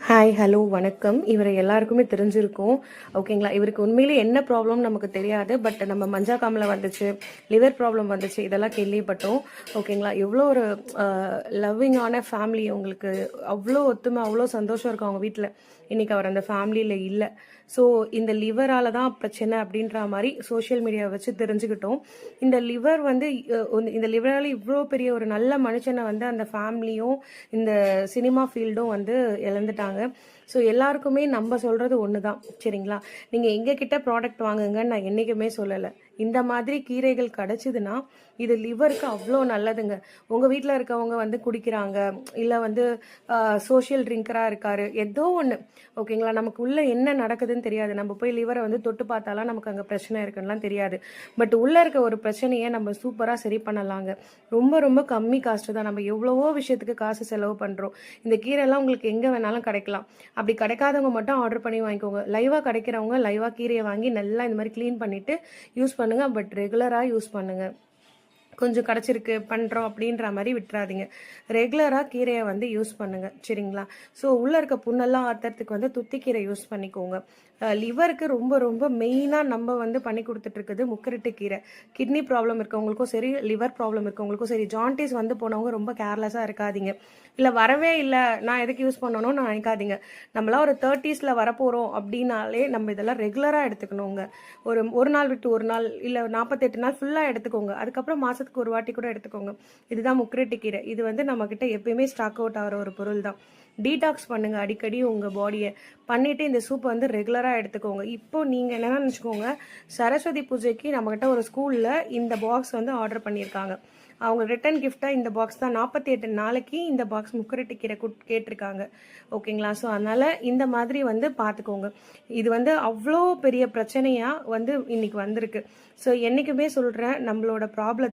Hi hello வணக்கம். இவரை எல்லாருக்குமே தெரிஞ்சிருக்கும். ஓகேங்களா? இவருக்கு உண்மையிலே என்ன ப்ராப்ளம் நமக்கு தெரியாது. பட் நம்ம மஞ்சா காமலை வந்துச்சு, லிவர் ப்ராப்ளம் வந்துச்சு, இதெல்லாம் கேள்விப்பட்டோம். ஓகேங்களா? எவ்வளோ ஒரு லவ்விங்கான ஃபேமிலி உங்களுக்கு. அவ்வளோ ஒத்துமை, அவ்வளோ சந்தோஷம் இருக்கும் அவங்க வீட்டில். இன்னைக்கு அவர் அந்த ஃபேமிலியில் இல்லை. ஸோ இந்த லிவரால தான் பிரச்சனை அப்படின்ற மாதிரி சோஷியல் மீடியாவை வச்சு தெரிஞ்சுக்கிட்டோம். இந்த லிவர் வந்து இந்த லிவரால் இவ்வளோ பெரிய ஒரு நல்ல மனுஷனை வந்து அந்த ஃபேமிலியும் இந்த சினிமா ஃபீல்டும் வந்து இழந்துட்டாங்க. ஸோ எல்லாருக்குமே நம்ம சொல்கிறது ஒன்று தான், சரிங்களா? நீங்கள் எங்ககிட்ட ப்ராடக்ட் வாங்குங்கன்னு நான் என்றைக்குமே சொல்லலை. இந்த மாதிரி கீரைகள் கிடச்சிதுன்னா இது லிவருக்கு அவ்வளோ நல்லதுங்க. உங்கள் வீட்டில் இருக்கவங்க வந்து குடிக்கிறாங்க, இல்லை வந்து சோஷியல் ட்ரிங்கராக இருக்காரு, ஏதோ ஒன்று. ஓகேங்களா? நமக்கு உள்ளே என்ன நடக்குதுன்னு தெரியாது. நம்ம போய் லிவரை வந்து தொட்டு பார்த்தாலாம் நமக்கு அங்கே பிரச்சனை இருக்குன்னுலாம் தெரியாது. பட் உள்ளே இருக்க ஒரு பிரச்சனையை நம்ம சூப்பராக சரி பண்ணலாங்க. ரொம்ப ரொம்ப கம்மி காஸ்ட்டு தான். நம்ம எவ்வளவோ விஷயத்துக்கு காசு செலவு பண்ணுறோம். இந்த கீரைலாம் உங்களுக்கு எங்கே வேணாலும் கிடைக்கலாம். அப்படி கிடைக்காதவங்க மட்டும் ஆர்டர் பண்ணி வாங்கிக்கோங்க. லைவாக கிடைக்கிறவங்க லைவாக கீரையை வாங்கி நல்லா இந்த மாதிரி க்ளீன் பண்ணிவிட்டு யூஸ் பண்ணுங்கள். பட் ரெகுலராக யூஸ் பண்ணுங்கள். கொஞ்சம் கிடச்சிருக்கு பண்ணுறோம் அப்படின்ற மாதிரி விட்டுறாதீங்க. ரெகுலராக கீரையை வந்து யூஸ் பண்ணுங்கள், சரிங்களா? ஸோ உள்ளே இருக்க புண்ணெல்லாம் ஆற்றுறதுக்கு வந்து துத்திக்கீரை யூஸ் பண்ணிக்கோங்க. லிவருக்கு ரொம்ப ரொம்ப மெயினாக நம்ம வந்து பண்ணி கொடுத்துட்ருக்குது முக்கரட்டு கீரை. கிட்னி ப்ராப்ளம் இருக்கவங்களுக்கும் சரி, லிவர் ப்ராப்ளம் இருக்கவங்களுக்கும் சரி, ஜாண்டிஸ் வந்து போனவங்க ரொம்ப கேர்லெஸ்ஸாக இருக்காதீங்க. இல்லை வரவே இல்லை, நான் எதுக்கு யூஸ் பண்ணணும்னு நினைக்காதீங்க. நம்மளாம் ஒரு 30s வரப்போகிறோம் அப்படின்னாலே நம்ம இதெல்லாம் ரெகுலராக எடுத்துக்கணுங்க. ஒரு நாள் விட்டு ஒரு நாள், இல்லை 48 நாள் ஃபுல்லாக எடுத்துக்கோங்க. அதுக்கப்புறம் மாதத்துக்கு ஒரு வாட்டி கூட எடுத்துக்கோங்க. இதுதான் முக்கரட்டு கீரை. இது வந்து நம்மக்கிட்ட எப்பயுமே ஸ்டாக் அவுட் ஆகிற ஒரு பொருள் தான். டீடாக்ஸ் பண்ணுங்க அடிக்கடி உங்கள் பாடியை பண்ணிவிட்டு இந்த சூப்பை வந்து ரெகுலராக எடுத்துக்கோங்க. இப்போ நீங்கள் என்னென்னு நினச்சிக்கோங்க, சரஸ்வதி பூஜைக்கு நம்மக்கிட்ட ஒரு ஸ்கூலில் இந்த பாக்ஸ் வந்து ஆர்டர் பண்ணியிருக்காங்க. அவங்க ரிட்டன் கிஃப்டாக இந்த பாக்ஸ் தான். 48 நாளைக்கு இந்த பாக்ஸ் முக்கரட்டு கீரை கேட்டிருக்காங்க. ஓகேங்களா? ஸோ அதனால் இந்த மாதிரி வந்து பார்த்துக்கோங்க. இது வந்து அவ்வளோ பெரிய பிரச்சனையாக வந்து இன்னைக்கு வந்திருக்கு. ஸோ என்றைக்குமே சொல்கிறேன், நம்மளோட ப்ராப்ளம்